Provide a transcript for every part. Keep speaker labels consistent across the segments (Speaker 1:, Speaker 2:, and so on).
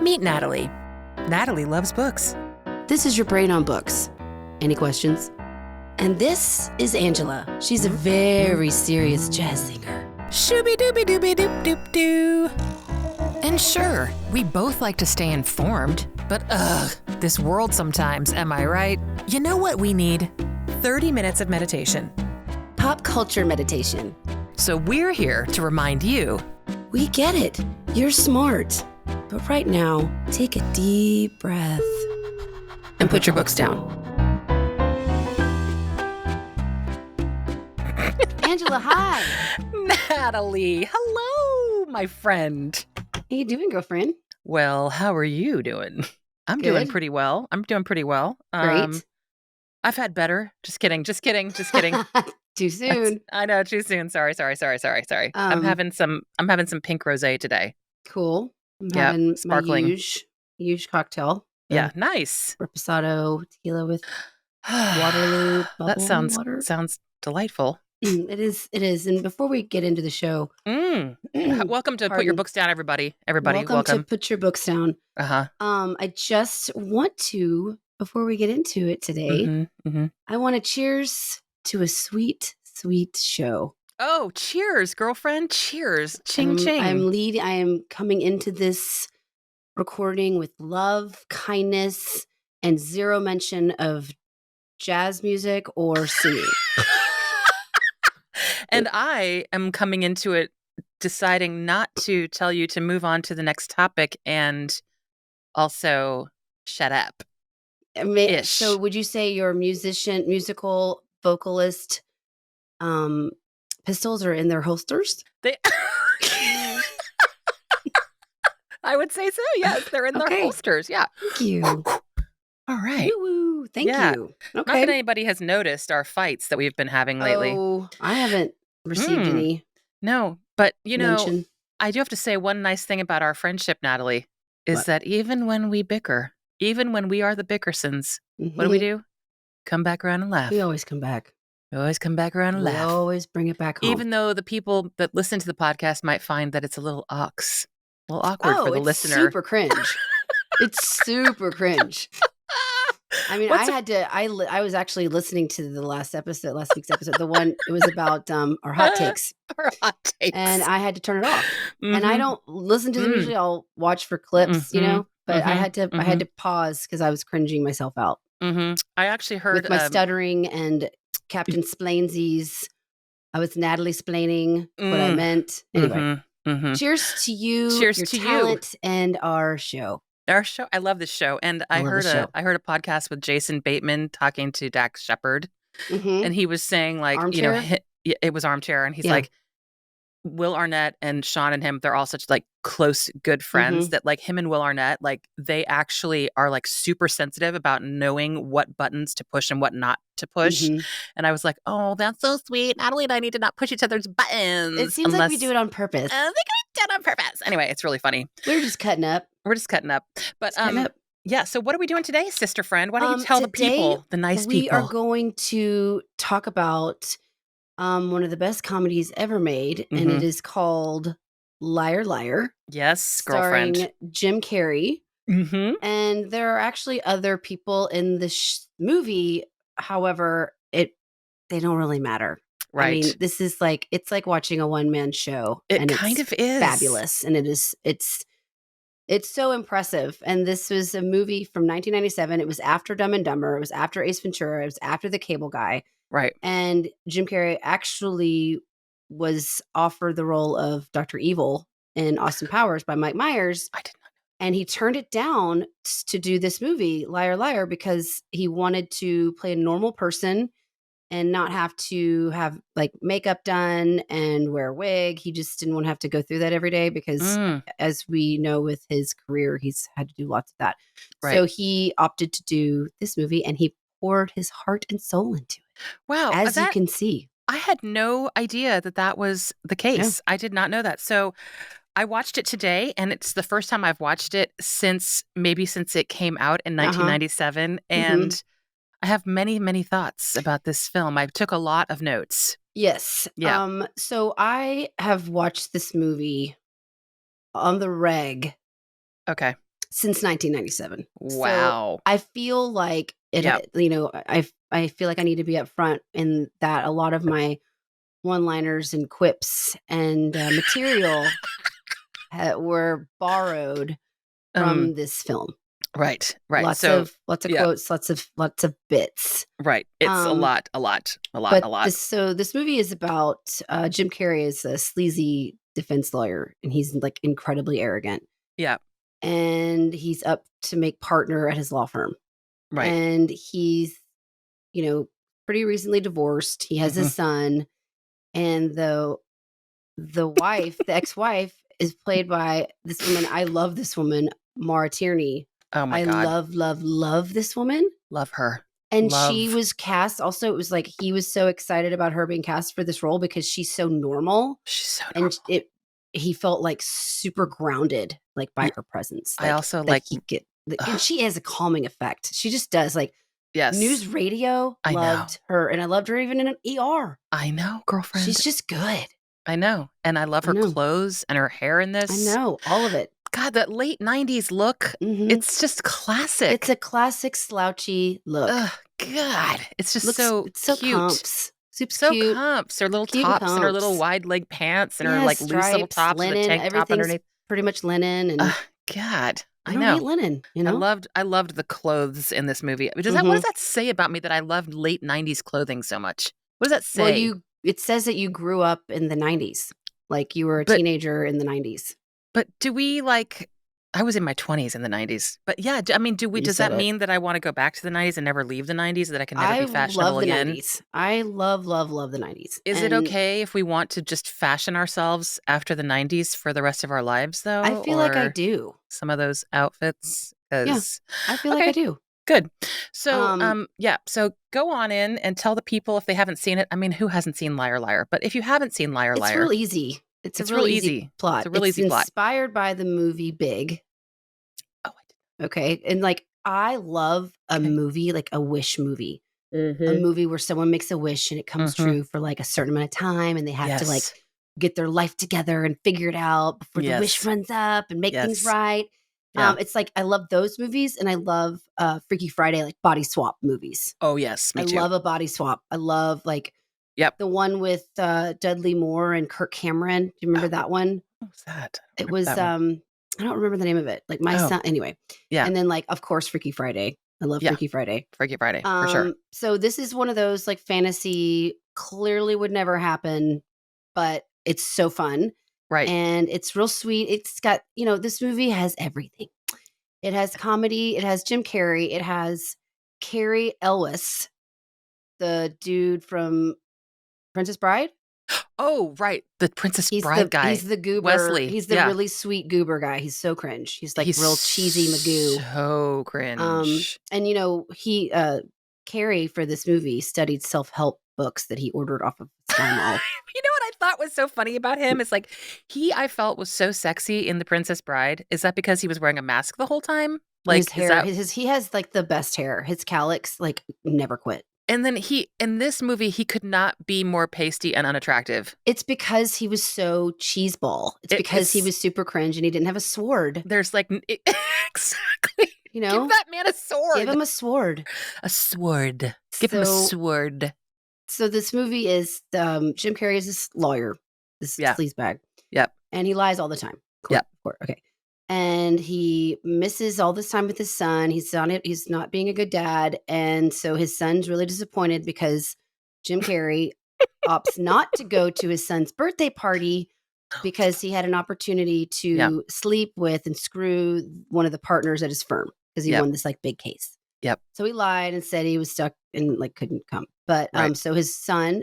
Speaker 1: Meet Natalie. Natalie loves books.
Speaker 2: This is your brain on books. Any questions? And this is Angela. She's a very serious jazz singer.
Speaker 1: Shooby-dooby-dooby-doop-doop-doo. And sure, we both like to stay informed, but this world sometimes, am I right? You know what we need? 30 minutes of meditation.
Speaker 2: Pop culture meditation.
Speaker 1: So we're here to remind you.
Speaker 2: We get it. You're smart. But right now, take a deep breath and put your books down. Angela, hi.
Speaker 1: Natalie, hello, my friend.
Speaker 2: How you doing, girlfriend?
Speaker 1: Well, how are you doing? I'm
Speaker 2: Good.
Speaker 1: doing pretty well.
Speaker 2: Great.
Speaker 1: I've had better. Just kidding.
Speaker 2: Too soon.
Speaker 1: I know, too soon. Sorry. I'm having some pink rosé today.
Speaker 2: Cool. I'm
Speaker 1: Yeah,
Speaker 2: having
Speaker 1: sparkling.
Speaker 2: my huge cocktail.
Speaker 1: Yeah, nice.
Speaker 2: Reposado tequila with Waterloo bubble
Speaker 1: That
Speaker 2: water.
Speaker 1: sounds delightful.
Speaker 2: It is. And before we get into the show,
Speaker 1: Welcome to Put Your Books Down, everybody. Welcome
Speaker 2: to Put Your Books Down. I just want to, before we get into it today, I want to cheers to a sweet, sweet show.
Speaker 1: Oh, cheers, girlfriend. Cheers. Ching, ching.
Speaker 2: I am coming into this recording with love, kindness, and zero mention of jazz music or singing.
Speaker 1: And I am coming into it deciding not to tell you to move on to the next topic and also shut up. Ish.
Speaker 2: So would you say you're a musical, vocalist, pistols are in their holsters?
Speaker 1: I would say so, yes. They're in their holsters, yeah.
Speaker 2: Thank you.
Speaker 1: All right.
Speaker 2: Woo-woo. Thank you. Okay.
Speaker 1: Not that anybody has noticed our fights that we've been having lately.
Speaker 2: Oh, I haven't received any.
Speaker 1: No, but
Speaker 2: mention.
Speaker 1: I do have to say one nice thing about our friendship, Natalie, is that even when we bicker, even when we are the Bickersons, what do? Come back around and laugh.
Speaker 2: We always come back.
Speaker 1: We always come back around and laugh.
Speaker 2: We always bring it back home.
Speaker 1: Even though the people that listen to the podcast might find that it's a little awkward for the listener.
Speaker 2: Super cringe. It's super cringe. I mean, I was actually listening to last week's episode, the one, it was about our hot takes.
Speaker 1: Our hot takes.
Speaker 2: And I had to turn it off. And I don't listen to them usually. I'll watch for clips, but I had to pause because I was cringing myself out.
Speaker 1: I actually heard
Speaker 2: with my stuttering and Captain Splainsies. I was Natalie splaining what I meant. Anyway, cheers to you,
Speaker 1: cheers
Speaker 2: your
Speaker 1: to
Speaker 2: talent, and our show.
Speaker 1: Our show, I love this show, and I heard a podcast with Jason Bateman talking to Dax Shepard, and he was saying like,
Speaker 2: Armchair?
Speaker 1: it was Armchair, and he's like, Will Arnett and Sean and him, they're all such like close, good friends that like him and Will Arnett, like they actually are like super sensitive about knowing what buttons to push and what not to push. And I was like, oh, that's so sweet. Natalie and I need to not push each other's buttons.
Speaker 2: It seems like we do it on purpose.
Speaker 1: I think we do it on purpose. Anyway, it's really funny.
Speaker 2: We're just cutting up.
Speaker 1: But yeah, so what are we doing today, sister friend? Why don't you tell the people, the nice people?
Speaker 2: We are going to talk about one of the best comedies ever made, and it is called Liar Liar.
Speaker 1: Yes, girlfriend.
Speaker 2: Starring Jim Carrey. And there are actually other people in this movie. However, they don't really matter.
Speaker 1: Right.
Speaker 2: I mean, this is like, it's like watching a one-man show.
Speaker 1: It kind of is.
Speaker 2: Fabulous. And it's so impressive. And this was a movie from 1997. It was after Dumb and Dumber. It was after Ace Ventura. It was after The Cable Guy.
Speaker 1: Right.
Speaker 2: And Jim Carrey actually was offered the role of Dr. Evil in Austin Powers by Mike Myers.
Speaker 1: I did not know.
Speaker 2: And he turned it down to do this movie, Liar Liar, because he wanted to play a normal person and not have to have like makeup done and wear a wig. He just didn't want to have to go through that every day because as we know with his career, he's had to do lots of that. Right. So he opted to do this movie and he poured his heart and soul into it.
Speaker 1: Wow.
Speaker 2: As you can see.
Speaker 1: I had no idea that was the case. Yeah. I did not know that. So I watched it today, and it's the first time I've watched it since it came out in 1997. And I have many, many thoughts about this film. I took a lot of notes.
Speaker 2: Yes.
Speaker 1: Yeah.
Speaker 2: So I have watched this movie on the reg.
Speaker 1: Okay.
Speaker 2: since 1997. So
Speaker 1: Wow.
Speaker 2: I feel like
Speaker 1: Yep.
Speaker 2: I feel like I need to be up front in that a lot of my one-liners and quips and material were borrowed
Speaker 1: Um,
Speaker 2: from this film.
Speaker 1: right, right. So,
Speaker 2: Lots of
Speaker 1: yeah,
Speaker 2: quotes, lots of bits.
Speaker 1: right. It's a
Speaker 2: Um,
Speaker 1: lot, a lot, a lot,
Speaker 2: but
Speaker 1: a lot.
Speaker 2: this movie is about Jim Carrey is a sleazy defense lawyer, and he's like incredibly arrogant,
Speaker 1: Yeah,
Speaker 2: and he's up to make partner at his law firm,
Speaker 1: right.
Speaker 2: and he's pretty recently divorced. He has a
Speaker 1: Mhm.
Speaker 2: son, and the ex-wife, is played by this woman. I love this woman, Mara Tierney.
Speaker 1: Oh my
Speaker 2: I
Speaker 1: god.
Speaker 2: love this woman.
Speaker 1: Love her.
Speaker 2: And she
Speaker 1: Love.
Speaker 2: was cast also, it was like he was so excited about her being cast for this role because she's so normal,
Speaker 1: She's so
Speaker 2: and
Speaker 1: normal.
Speaker 2: he felt like super grounded, like, by
Speaker 1: Yeah,
Speaker 2: her presence,
Speaker 1: I
Speaker 2: like,
Speaker 1: also
Speaker 2: that
Speaker 1: like
Speaker 2: he get and
Speaker 1: ugh,
Speaker 2: she has a calming effect. She just does, like,
Speaker 1: yes.
Speaker 2: news radio,
Speaker 1: I know.
Speaker 2: loved her, and I loved her even in an ER.
Speaker 1: I know,
Speaker 2: She's
Speaker 1: girlfriend.
Speaker 2: just good.
Speaker 1: I know. And I love
Speaker 2: I
Speaker 1: her
Speaker 2: know.
Speaker 1: clothes and her hair in
Speaker 2: I
Speaker 1: this.
Speaker 2: know, all of it.
Speaker 1: God, that late 90s look,
Speaker 2: Mhm.
Speaker 1: it's just
Speaker 2: It's
Speaker 1: classic.
Speaker 2: a classic slouchy look.
Speaker 1: Ugh, God. It's just
Speaker 2: Looks
Speaker 1: so
Speaker 2: it's so
Speaker 1: cute.
Speaker 2: comps. Soup's
Speaker 1: So
Speaker 2: cute.
Speaker 1: comps. Her little
Speaker 2: Cute and
Speaker 1: tops and her little
Speaker 2: comps.
Speaker 1: wide leg pants and her
Speaker 2: Yeah,
Speaker 1: like loose little
Speaker 2: stripes,
Speaker 1: tops with a
Speaker 2: linen,
Speaker 1: tank top
Speaker 2: everything's
Speaker 1: underneath.
Speaker 2: pretty much linen, and
Speaker 1: Ugh, God.
Speaker 2: I
Speaker 1: I
Speaker 2: don't hate
Speaker 1: know.
Speaker 2: linen, you know?
Speaker 1: I loved the clothes in this movie. What does
Speaker 2: Mhm.
Speaker 1: that say about me that I loved late 90s clothing so much? What does that
Speaker 2: Well,
Speaker 1: say?
Speaker 2: it says that you grew up in the '90s, like, you were a
Speaker 1: But
Speaker 2: teenager in the '90s.
Speaker 1: but do we like I was in my 20s in the 90s. But yeah, I mean,
Speaker 2: You
Speaker 1: does
Speaker 2: said
Speaker 1: that
Speaker 2: it.
Speaker 1: mean that I want to go back to the 90s and never leave the 90s, that I can never
Speaker 2: I
Speaker 1: be
Speaker 2: love
Speaker 1: fashionable
Speaker 2: the
Speaker 1: again?
Speaker 2: '90s. I love the '90s,
Speaker 1: Is it
Speaker 2: and
Speaker 1: okay if we want to just fashion ourselves after the 90s for the rest of our lives
Speaker 2: I
Speaker 1: though,
Speaker 2: feel like I
Speaker 1: or
Speaker 2: do.
Speaker 1: some of those outfits?
Speaker 2: Yeah,
Speaker 1: Cuz
Speaker 2: I feel like I
Speaker 1: okay,
Speaker 2: do.
Speaker 1: good. So,
Speaker 2: Um,
Speaker 1: yeah, so go on in and tell the people if they haven't seen it. I mean, who hasn't seen Liar Liar? But if you haven't seen Liar
Speaker 2: it's
Speaker 1: Liar,
Speaker 2: real easy. It's a
Speaker 1: it's
Speaker 2: real
Speaker 1: real
Speaker 2: easy
Speaker 1: easy. It's
Speaker 2: plot.
Speaker 1: a real
Speaker 2: It's
Speaker 1: easy plot.
Speaker 2: inspired by the movie Big,
Speaker 1: Oh,
Speaker 2: okay? And, like, I love a
Speaker 1: okay.
Speaker 2: movie, like a wish movie. A
Speaker 1: Mhm.
Speaker 2: movie where someone makes a wish and it comes
Speaker 1: Mhm.
Speaker 2: true for, like, a certain amount of time, and they have to, like,
Speaker 1: Yes.
Speaker 2: get their life together and figure it out before the wish
Speaker 1: Yes.
Speaker 2: runs up and make things
Speaker 1: Yes.
Speaker 2: right.
Speaker 1: Yeah.
Speaker 2: It's like I love those movies, and I love, Freaky Friday, like, body swap movies.
Speaker 1: Oh, yes,
Speaker 2: I
Speaker 1: me too.
Speaker 2: love a body swap. I love, like,
Speaker 1: Yep.
Speaker 2: the one with, Dudley Moore and Kirk Cameron. Do you remember
Speaker 1: Oh,
Speaker 2: that one?
Speaker 1: what was that? I don't
Speaker 2: It
Speaker 1: remember
Speaker 2: was,
Speaker 1: that one.
Speaker 2: I don't remember the name of it. Like, my
Speaker 1: Oh,
Speaker 2: son anyway.
Speaker 1: yeah.
Speaker 2: And then, like, of course, Freaky Friday. I love
Speaker 1: Yeah.
Speaker 2: Freaky Friday.
Speaker 1: Freaky Friday, for sure.
Speaker 2: So this is one of those, like, fantasy, clearly would never happen, but it's so fun,
Speaker 1: Right.
Speaker 2: and it's real sweet. It's got, this movie has everything. It has comedy, it has Jim Carrey, it has Carrie Elwes, the dude from Princess Bride.
Speaker 1: Oh, right. The Princess Bride
Speaker 2: He's
Speaker 1: guy.
Speaker 2: the goober.
Speaker 1: Wesley.
Speaker 2: He's the
Speaker 1: Yeah.
Speaker 2: really sweet goober guy. He's so cringe. He's like
Speaker 1: He's
Speaker 2: real cheesy Magoo.
Speaker 1: so cringe.
Speaker 2: And he Carrie for this movie studied self-help books that he ordered off of Sky Mall.
Speaker 1: You know what I thought was so funny about him? It's like I felt was so sexy in The Princess Bride. Is that because he was wearing a mask the whole time?
Speaker 2: His
Speaker 1: Like, is
Speaker 2: hair,
Speaker 1: that
Speaker 2: he has like the best hair. His calyx like never quit.
Speaker 1: and then in this movie, he could not be more pasty and unattractive.
Speaker 2: It's because he was so cheeseball. It's because he
Speaker 1: It's
Speaker 2: was super cringe and he didn't have a sword.
Speaker 1: there's like exactly.
Speaker 2: You
Speaker 1: Give
Speaker 2: know,
Speaker 1: that man a
Speaker 2: give
Speaker 1: sword.
Speaker 2: him a sword.
Speaker 1: A sword. Give him a
Speaker 2: So
Speaker 1: sword.
Speaker 2: this movie is Jim Carrey is this lawyer, this
Speaker 1: Yeah.
Speaker 2: sleazebag,
Speaker 1: Yep.
Speaker 2: and he lies all the time.
Speaker 1: Yep.
Speaker 2: Court, okay. And he misses all this time with his son. He's on it. He's not being a good dad, and so his son's really disappointed because Jim Carrey opts not to go to his son's birthday party because he had an opportunity
Speaker 1: Yep.
Speaker 2: to sleep with and screw one of the partners at his firm because he
Speaker 1: Yep.
Speaker 2: won this like big case.
Speaker 1: Yep.
Speaker 2: So he lied and said he was stuck and like couldn't come. But
Speaker 1: Right.
Speaker 2: so his son,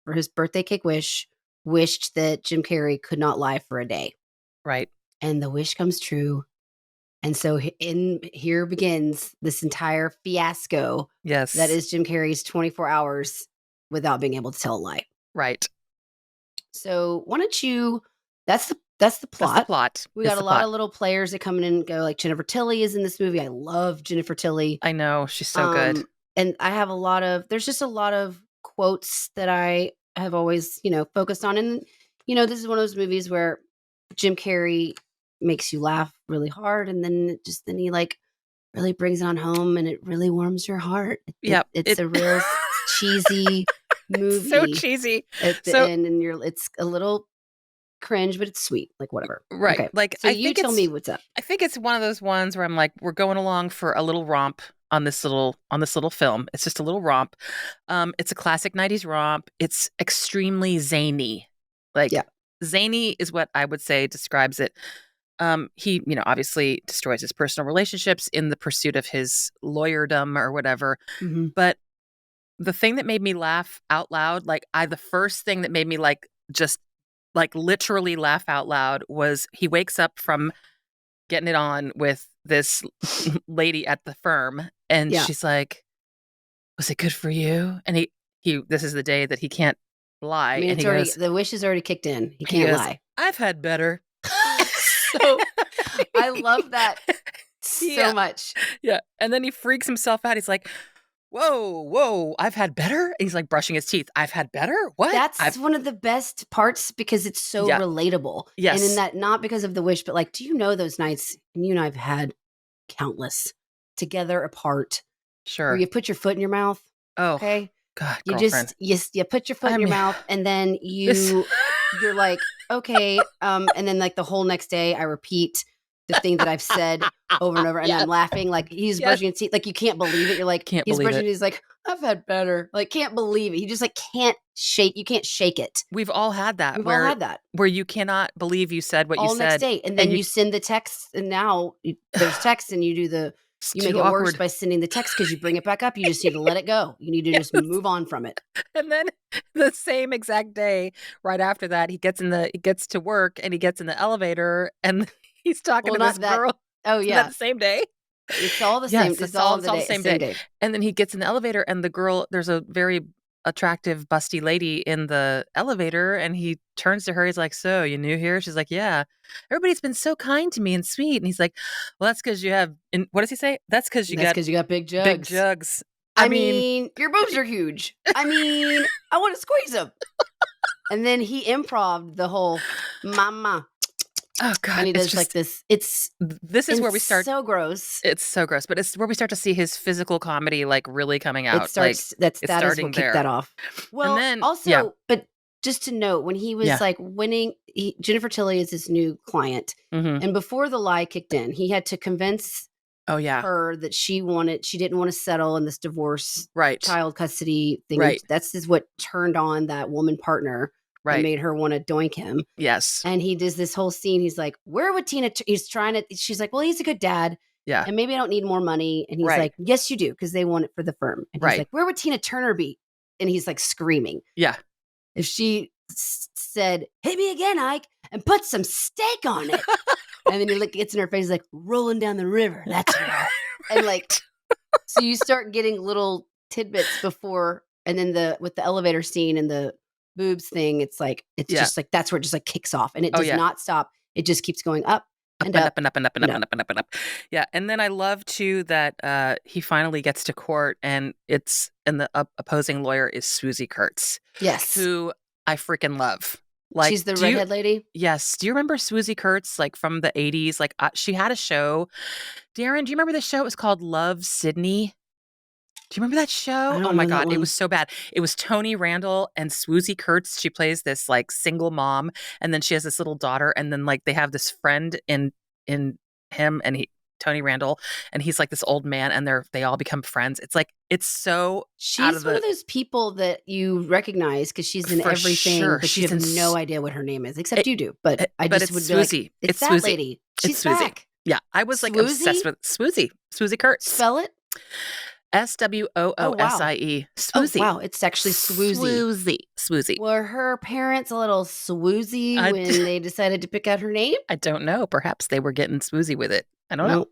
Speaker 2: for his birthday cake wish, wished that Jim Carrey could not lie for a day.
Speaker 1: Right.
Speaker 2: And the wish comes true. And so here begins this entire fiasco
Speaker 1: Yes.
Speaker 2: that is Jim Carrey's 24 hours without being able to tell a lie.
Speaker 1: Right.
Speaker 2: So why don't you that's the plot.
Speaker 1: That's the plot.
Speaker 2: We
Speaker 1: It's
Speaker 2: got a
Speaker 1: the
Speaker 2: lot
Speaker 1: plot.
Speaker 2: of little players that come in and go, like Jennifer Tilly is in this movie. I love Jennifer Tilly.
Speaker 1: I know. She's so good.
Speaker 2: And I have there's just a lot of quotes that I have always, focused on. And, this is one of those movies where Jim Carrey makes you laugh really hard, and then he like really brings it on home, and it really warms your heart.
Speaker 1: Yep.
Speaker 2: It's a real cheesy
Speaker 1: It's so
Speaker 2: movie
Speaker 1: cheesy.
Speaker 2: at the
Speaker 1: So
Speaker 2: end, and it's a little cringe, but it's sweet. Like whatever.
Speaker 1: right.
Speaker 2: Okay,
Speaker 1: Like
Speaker 2: so you tell me what's up.
Speaker 1: I think it's one of those ones where I'm like, we're going along for a little romp on this little film. It's just a little romp. It's a classic 90s romp. It's extremely zany. Like
Speaker 2: Yeah.
Speaker 1: zany is what I would say describes it. He, obviously destroys his personal relationships in the pursuit of his lawyerdom or whatever.
Speaker 2: Mm-hmm.
Speaker 1: But the thing that made me laugh out loud, the first thing that made me just literally laugh out loud was he wakes up from getting it on with this lady at the firm, and
Speaker 2: Yeah.
Speaker 1: she's like, "Was it good for you?" And he this is the day that he can't lie,
Speaker 2: I mean,
Speaker 1: and
Speaker 2: it's
Speaker 1: he
Speaker 2: already
Speaker 1: goes,
Speaker 2: the wish is already kicked in. He can't lie.
Speaker 1: "I've had better."
Speaker 2: So I love that so
Speaker 1: Yeah.
Speaker 2: much.
Speaker 1: Yeah. And then he freaks himself out. He's like, whoa, I've had better? And he's like brushing his teeth. I've had better? What?
Speaker 2: That's one of the best parts because it's so
Speaker 1: Yeah.
Speaker 2: relatable.
Speaker 1: Yes.
Speaker 2: And in that, not because of the wish, but like, do you know those nights, and you and I've had countless together apart where
Speaker 1: Sure.
Speaker 2: you put your foot in your mouth.
Speaker 1: Oh,
Speaker 2: Okay.
Speaker 1: God,
Speaker 2: You
Speaker 1: girlfriend.
Speaker 2: you put your foot in your mouth, and then you're like, okay. And then like the whole next day I repeat the thing that I've said over and over, and
Speaker 1: Yes.
Speaker 2: I'm laughing like he's
Speaker 1: Yes.
Speaker 2: brushing his teeth. Like you can't believe it. You're like,
Speaker 1: Can't
Speaker 2: he's
Speaker 1: believe
Speaker 2: brushing
Speaker 1: it.
Speaker 2: he's like, I've had better. Like can't believe it. He just like can't shake. You can't shake it.
Speaker 1: We've all had that.
Speaker 2: We've all had that.
Speaker 1: Where you cannot believe you said what you
Speaker 2: All next
Speaker 1: said.
Speaker 2: day. And then you send the text, and now there's text, and you do you make it
Speaker 1: awkward.
Speaker 2: worse by sending the text because you bring it back up. You just need to let it go. You need to just move on from it.
Speaker 1: And then the same exact day, right after that, he gets to work, and he gets in the elevator, and he's talking to this girl.
Speaker 2: Oh
Speaker 1: Isn't
Speaker 2: yeah,
Speaker 1: that the same day?
Speaker 2: It's all the
Speaker 1: Yes,
Speaker 2: same. It's all the same day.
Speaker 1: And then he gets in the elevator, and the girl, there's a very attractive, busty lady in the elevator, and he turns to her. He's like, "So, you new here?" She's like, "Yeah. Everybody's been so kind to me and sweet." And he's like, "Well, that's because you have." And what does he say? That's because you got
Speaker 2: big jugs.
Speaker 1: Big jugs.
Speaker 2: I mean, your boobs are huge. I mean, I want to squeeze them. And then he improv'd the whole mama.
Speaker 1: Oh God!
Speaker 2: And he does like this.
Speaker 1: This is where we start.
Speaker 2: So gross.
Speaker 1: It's so gross, but it's where we start to see his physical comedy like really coming out.
Speaker 2: It starts. That is what kicked that off. Well, and then, also, but just to note, when he was like winning, Jennifer Tilly is his new client, and before the lie kicked in, he had to convince her that she didn't want to settle in this divorce, child custody thing.
Speaker 1: Right.
Speaker 2: That's what turned on that woman partner. That made her want to doink him.
Speaker 1: Yes.
Speaker 2: And he does this whole scene. He's like, where would Tina, he's trying to, she's like, well, he's a good dad.
Speaker 1: Yeah.
Speaker 2: And maybe I don't need more money. And he's like, yes, you do. Because they want it for the firm. And he's like, where would Tina Turner be? And he's like screaming.
Speaker 1: Yeah.
Speaker 2: If she said, hit me again, Ike, and put some steak on it. And then he gets in her face, like rolling down the river. That's right. And like, so you start getting little tidbits before, and then with the elevator scene and the boobs thing, it's just like that's where it just like kicks off, and it does not stop. It just keeps going up and up
Speaker 1: and up and up and up and up and up and up. Yeah, and then I love too that he finally gets to court, and the opposing lawyer is Swoosie Kurtz.
Speaker 2: Yes,
Speaker 1: who I freaking love. Like,
Speaker 2: she's the redhead lady.
Speaker 1: Yes. Do you remember Swoosie Kurtz, like from the 80s? Like she had a show. Darren, do you remember the show? It was called Love, Sydney. Do you remember that show? Oh my God. It was so bad. It was Tony Randall and Swoosie Kurtz. She plays this like single mom, and then she has this little daughter, and then like they have this friend in him, and Tony Randall, and he's like this old man, and they all become friends. It's like, it's so
Speaker 2: she's one of those people that you recognize because she's in everything, but you have no idea what her name is, except you do. But I just would be like, it's that lady. She's back.
Speaker 1: Yeah, I was like obsessed with Swoosie Kurtz.
Speaker 2: Spell it.
Speaker 1: Swoosie. Swoosie.
Speaker 2: Oh, wow. It's actually Swoosie.
Speaker 1: Swoosie.
Speaker 2: Were her parents a little swoozy when they decided to pick out her name?
Speaker 1: I don't know. Perhaps they were getting swoozy with it. I don't know.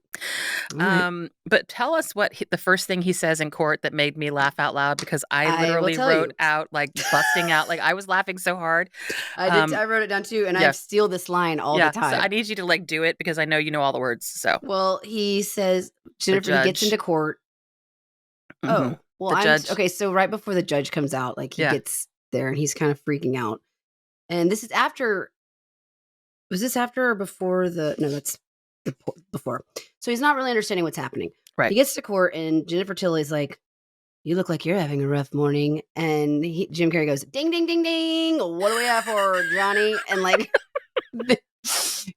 Speaker 1: Right. But tell us what the first thing he says in court that made me laugh out loud, because I literally wrote out like busting out. Like I was laughing so hard.
Speaker 2: I wrote it down too, and I steal this line all the time.
Speaker 1: So I need you to like do it because I know you know all the words. So
Speaker 2: he says, Jennifer, he gets into court. Oh, well, okay. So right before the judge comes out, like he gets there and he's kind of freaking out. And this is after Was this after or before no, that's before. So he's not really understanding what's happening.
Speaker 1: Right.
Speaker 2: He gets to court and Jennifer Tilly's like, you look like you're having a rough morning. And Jim Carrey goes, ding, ding, ding, ding. What do we have for Johnny? And like,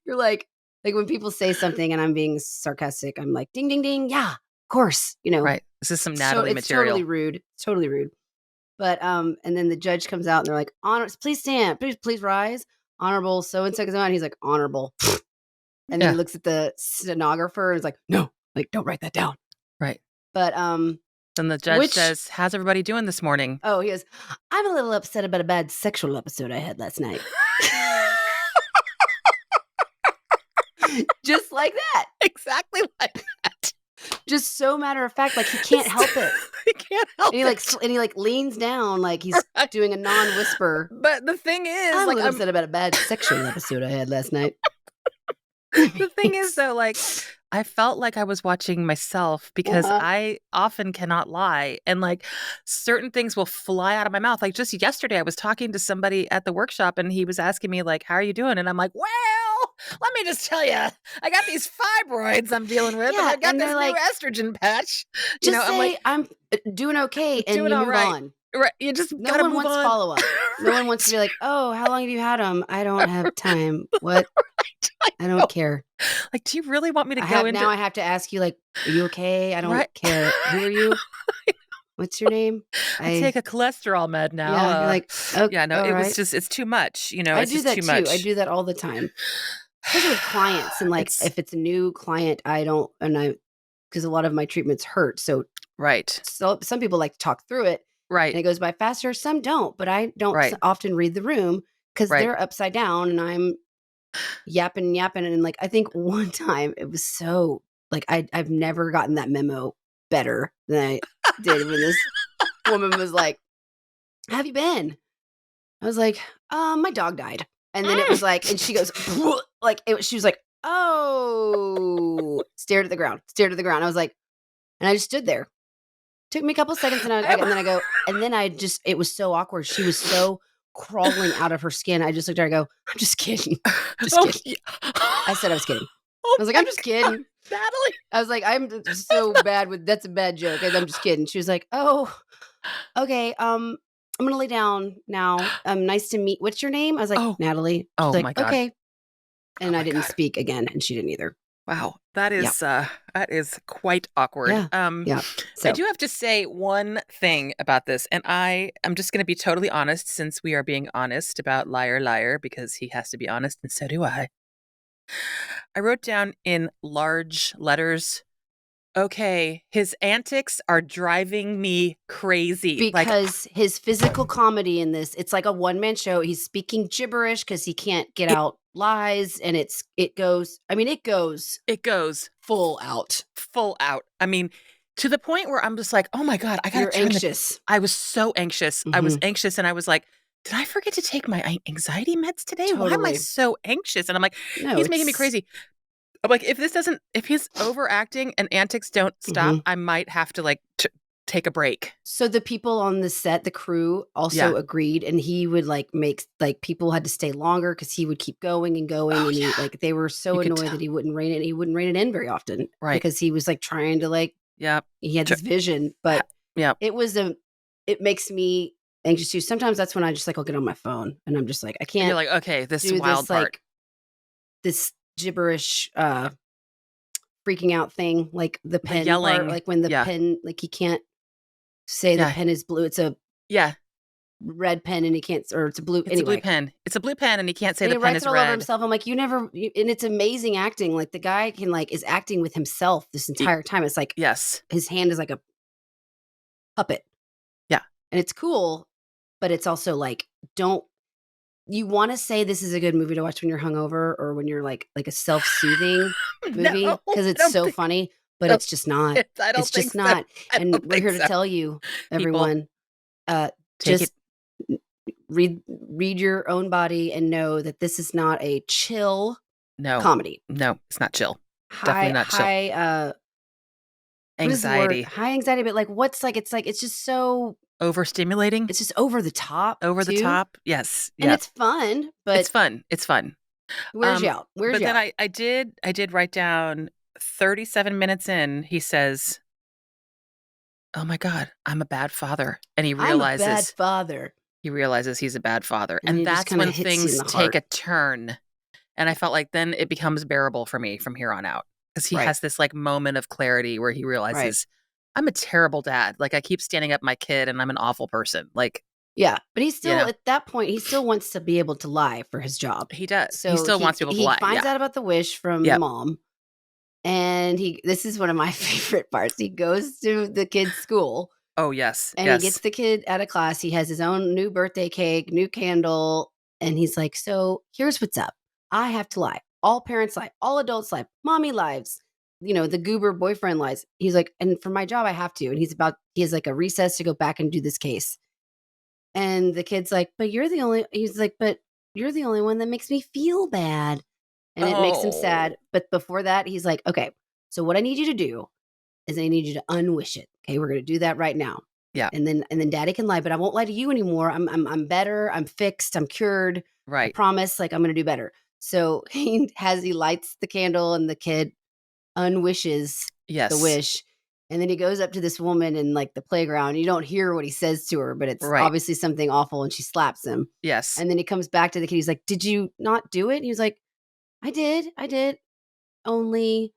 Speaker 2: you're like when people say something and I'm being sarcastic, I'm like, ding, ding, ding. Yeah, of course.
Speaker 1: Right. This is some Natalie
Speaker 2: it's
Speaker 1: material.
Speaker 2: Totally rude. It's totally rude. But, and then the judge comes out and they're like, please stand, please rise. Honorable so-and-so comes out. And he's like, honorable. And then he looks at the stenographer and is like, no, like, don't write that down.
Speaker 1: Right.
Speaker 2: But,
Speaker 1: then the judge says, how's everybody doing this morning?
Speaker 2: Oh, he goes, I'm a little upset about a bad sexual episode I had last night. Just like that.
Speaker 1: Exactly like that.
Speaker 2: Just so matter of fact, like he can't help it.
Speaker 1: He can't help it.
Speaker 2: And he leans down like he's doing a non-whisper.
Speaker 1: But the thing is,
Speaker 2: I'm like, upset about a bad sexual episode I had last night.
Speaker 1: The thing is, though, like, I felt like I was watching myself because I often cannot lie. And like certain things will fly out of my mouth. Like just yesterday, I was talking to somebody at the workshop and he was asking me like, how are you doing? And I'm like, well, let me just tell you, I got these fibroids I'm dealing with.
Speaker 2: Yeah,
Speaker 1: and I got this new estrogen patch.
Speaker 2: Just say, I'm doing okay and you move on.
Speaker 1: Right. You just
Speaker 2: no one wants follow up. No one wants to be like, oh, how long have you had them? I don't have time. What? I don't care.
Speaker 1: Like, do you really want me to go into...
Speaker 2: Now I have to ask you, like, are you okay? I don't care. Who are you? What's your name?
Speaker 1: I take a cholesterol med now.
Speaker 2: Yeah, you're like, okay,
Speaker 1: yeah, no, was just, it's too much. You know,
Speaker 2: I do that too. Much. I do that all the time. Especially with clients. And like, if it's a new client, because a lot of my treatments hurt. So, So some people like to talk through it.
Speaker 1: Right.
Speaker 2: And it goes by faster. Some don't, but I don't often read the room because they're upside down and I'm yapping. And like, I think one time it was so like, I've never gotten that memo better than I did when this woman was like, how have you been? I was like, my dog died. And then it was like, and she goes, like, she was like, oh, stared at the ground. I was like, and I just stood there. Took me a couple seconds and then I go, and then it was so awkward. She was so crawling out of her skin. I just looked at her and go, I'm just kidding. Just kidding. I said I was kidding. I was like, I'm just kidding.
Speaker 1: Natalie.
Speaker 2: I was like, I'm so bad that's a bad joke. I'm just kidding. She was like, oh, okay. I'm going to lay down now. Nice to meet. What's your name? I was like, Natalie. She's
Speaker 1: oh
Speaker 2: like,
Speaker 1: my God.
Speaker 2: Okay. And I didn't speak again and she didn't either.
Speaker 1: Wow, that is quite awkward.
Speaker 2: Yeah.
Speaker 1: So. I do have to say one thing about this, and I'm just going to be totally honest since we are being honest about Liar Liar because he has to be honest, and so do I. I wrote down in large letters, okay, his antics are driving me crazy.
Speaker 2: Because his physical comedy in this, it's like a one-man show. He's speaking gibberish because he can't get out lies, and it goes full out.
Speaker 1: I mean, to the point where I'm just like, oh my God,
Speaker 2: You're anxious.
Speaker 1: I was so anxious. I was anxious, and I I was like, did I forget to take my anxiety meds today?
Speaker 2: Totally.
Speaker 1: Why am I so anxious? And I'm like, he's making me crazy. I'm like, if he's overacting and antics don't stop, I might have to like take a break.
Speaker 2: So the people on the set, the crew also agreed, and he would like make like people had to stay longer because he would keep going and going. And he, like they were so annoyed that he wouldn't rein it. He wouldn't rein it in very often, because he was like trying to like, he had this vision, but it makes me anxious too. Sometimes that's when I just like, I'll get on my phone and I'm just like, I can't.
Speaker 1: And you're like, okay, this is wild part.
Speaker 2: Like, this gibberish, freaking out thing, like the pen, the yelling, part, like when the pen, like he can't say the pen is blue. It's a red pen, and he can't, or it's a blue.
Speaker 1: It's a blue pen. It's a blue pen, and he can't say the pen is red. He writes it all over
Speaker 2: himself. I'm like, and it's amazing acting. Like the guy is acting with himself this entire time. It's like, his hand is like a puppet.
Speaker 1: Yeah,
Speaker 2: and it's cool, but it's also like, you want to say this is a good movie to watch when you're hungover or when you're like a self-soothing movie because it's so funny, but it's just not. It's just not. And we're here to tell you, everyone, just read your own body and know that this is not a chill comedy.
Speaker 1: No, it's not chill. Definitely not chill.
Speaker 2: High anxiety. High anxiety, but like it's just so
Speaker 1: overstimulating.
Speaker 2: It's just over the top.
Speaker 1: The top. Yes.
Speaker 2: And it's fun, but
Speaker 1: it's fun.
Speaker 2: Wears you out. Wears
Speaker 1: But
Speaker 2: you
Speaker 1: then
Speaker 2: out.
Speaker 1: I did write down 37 minutes in, he says, "Oh my God, I'm a bad father." And
Speaker 2: I'm a bad father.
Speaker 1: he realizes he's a bad father.
Speaker 2: And
Speaker 1: And
Speaker 2: it just
Speaker 1: that's
Speaker 2: kind of
Speaker 1: when
Speaker 2: hits you in
Speaker 1: things
Speaker 2: the
Speaker 1: take
Speaker 2: heart.
Speaker 1: a turn. And I felt like then it becomes bearable for me from here on out. Because he
Speaker 2: Right.
Speaker 1: has this like moment of clarity where he
Speaker 2: Right.
Speaker 1: realizes I'm a terrible dad. Like I keep standing up my kid and I'm an awful person. Like,
Speaker 2: Yeah, but he's
Speaker 1: you
Speaker 2: still
Speaker 1: know,
Speaker 2: at that point, he still wants to be able to lie for his job.
Speaker 1: he does. He
Speaker 2: So
Speaker 1: still wants people to
Speaker 2: he
Speaker 1: lie.
Speaker 2: finds
Speaker 1: Yeah.
Speaker 2: out about the wish from the
Speaker 1: Yep.
Speaker 2: mom, and this is one of my favorite parts. He goes to the kid's school,
Speaker 1: Oh, yes.
Speaker 2: and he gets
Speaker 1: Yes.
Speaker 2: the kid out of class. He has his own new birthday cake, new candle, and he's like, "So here's what's up. I have to lie. All parents lie. All adults lie. Mommy lies. The goober boyfriend lies." He's like, "And for my job, I have to." And he has like a recess to go back and do this case. And the kid's like, "But you're the only," he's like, "But you're the only one that makes me feel bad." And it makes him
Speaker 1: Oh,
Speaker 2: sad. But before that, he's like, "Okay, so what I need you to do is I need you to unwish it. Okay, we're gonna do that right now.
Speaker 1: yeah.
Speaker 2: And then daddy can lie, but I won't lie to you anymore. I'm better, I'm fixed, I'm cured. I
Speaker 1: Right.
Speaker 2: promise, like I'm gonna do better." So he lights the candle and the kid unwishes the
Speaker 1: Yes.
Speaker 2: wish. And then he goes up to this woman in like the playground. You don't hear what he says to her, but it's
Speaker 1: Right.
Speaker 2: obviously something awful. And she slaps him.
Speaker 1: Yes.
Speaker 2: And then he comes back to the kid. He's like, "Did you not do it?" And he's like, I did. Only,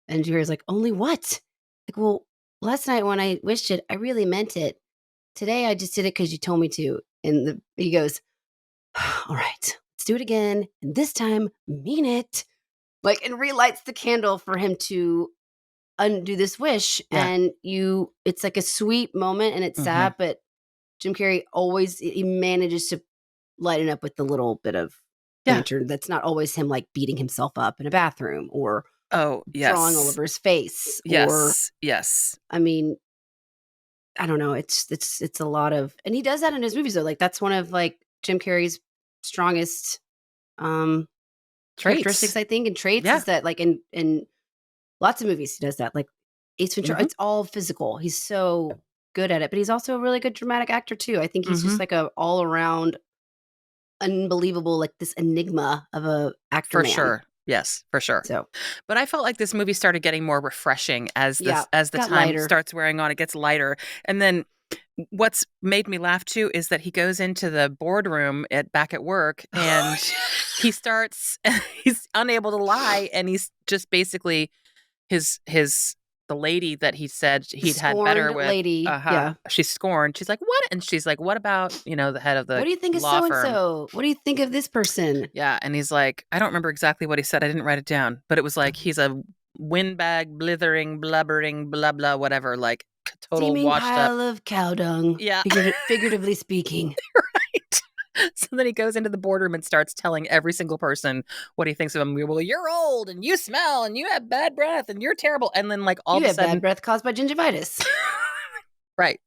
Speaker 2: and Jerry's like, "Only what?" Like, "Well, last night when I wished it, I really meant it. Today I just did it because you told me to." And he goes, "All right, let's do it again. And this time, mean it." Like, and relights the candle for him to undo this wish.
Speaker 1: Yeah.
Speaker 2: And it's like a sweet moment and it's
Speaker 1: Hmm.
Speaker 2: sad, but Jim Carrey always, he manages to lighten up with a little bit of
Speaker 1: Yeah.
Speaker 2: banter. That's not always him like beating himself up in a bathroom or
Speaker 1: Oh,
Speaker 2: drawing all
Speaker 1: yes.
Speaker 2: over his face, or
Speaker 1: Yes. Yes.
Speaker 2: I mean, I don't know. It's a lot of, and he does that in his movies though. Like that's one of like Jim Carrey's strongest um characteristics,
Speaker 1: Traits.
Speaker 2: I think, and traits
Speaker 1: Yeah.
Speaker 2: is that like in lots of movies he does that. Like Ace Ventura,
Speaker 1: Hmm.
Speaker 2: it's all physical. He's so good at it, but he's also a really good dramatic actor too. I think he's just
Speaker 1: Hmm.
Speaker 2: like a all around unbelievable, like this enigma of a actor
Speaker 1: For
Speaker 2: man.
Speaker 1: sure. Yes, for sure.
Speaker 2: So
Speaker 1: But I felt like this movie started getting more refreshing
Speaker 2: yeah,
Speaker 1: as the
Speaker 2: got
Speaker 1: time
Speaker 2: lighter.
Speaker 1: starts wearing on. It gets lighter, and then what's made me laugh too is that he goes into the boardroom back at work, and he starts. He's unable to lie, and he's just basically his the lady that he said
Speaker 2: The
Speaker 1: he'd had better
Speaker 2: scorned
Speaker 1: with.
Speaker 2: lady.
Speaker 1: Uh-huh.
Speaker 2: Yeah.
Speaker 1: She's scorned. She's like, "What?" And she's like, "What about, the head of
Speaker 2: "What
Speaker 1: the
Speaker 2: do you think of
Speaker 1: law
Speaker 2: so and
Speaker 1: firm?"
Speaker 2: so? What do you think of this person?"
Speaker 1: Yeah, and he's like, I don't remember exactly what he said. I didn't write it down, but it was like he's a windbag, blithering, blubbering, blah blah, whatever, like total
Speaker 2: "Steaming
Speaker 1: washed up.
Speaker 2: pile of cow dung,
Speaker 1: Yeah,
Speaker 2: figuratively speaking."
Speaker 1: right. So then he goes into the boardroom and starts telling every single person what he thinks of him. Well, you're old and you smell and you have bad breath and you're terrible. And then like all
Speaker 2: "You
Speaker 1: of a
Speaker 2: have bad
Speaker 1: sudden,
Speaker 2: breath caused by gingivitis."
Speaker 1: right?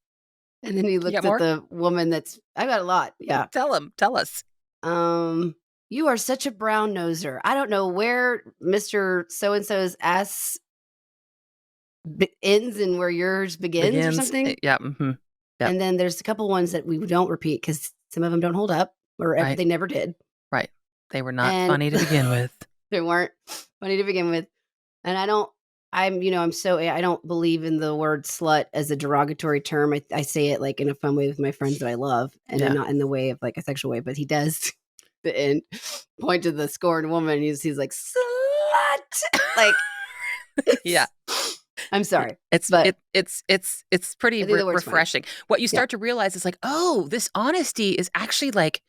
Speaker 2: And then he
Speaker 1: You got
Speaker 2: looks at
Speaker 1: more?
Speaker 2: the woman that's, I got a lot. Yeah.
Speaker 1: Tell us.
Speaker 2: Um, "You are such a brown noser. I don't know where Mr. So and so's ass ends and where yours begins or
Speaker 1: Begins.
Speaker 2: something."
Speaker 1: Yeah. Mm-hmm. Yep.
Speaker 2: And then there's a couple ones that we don't repeat because some of them don't hold up or
Speaker 1: Right.
Speaker 2: they never did.
Speaker 1: Right. They were not
Speaker 2: And
Speaker 1: funny to begin with.
Speaker 2: they weren't funny to begin with. And I don't believe in the word slut as a derogatory term. I say it like in a fun way with my friends that I love and then
Speaker 1: Yeah.
Speaker 2: not in the way of like a sexual way, but he does the end point to the scorned woman. He's like, "Slut." Like,
Speaker 1: Yeah.
Speaker 2: it's, I'm sorry,
Speaker 1: It's
Speaker 2: but
Speaker 1: it's pretty
Speaker 2: I think the word's funny.
Speaker 1: refreshing. What you
Speaker 2: Yeah.
Speaker 1: start to realize is like, oh, this honesty is actually like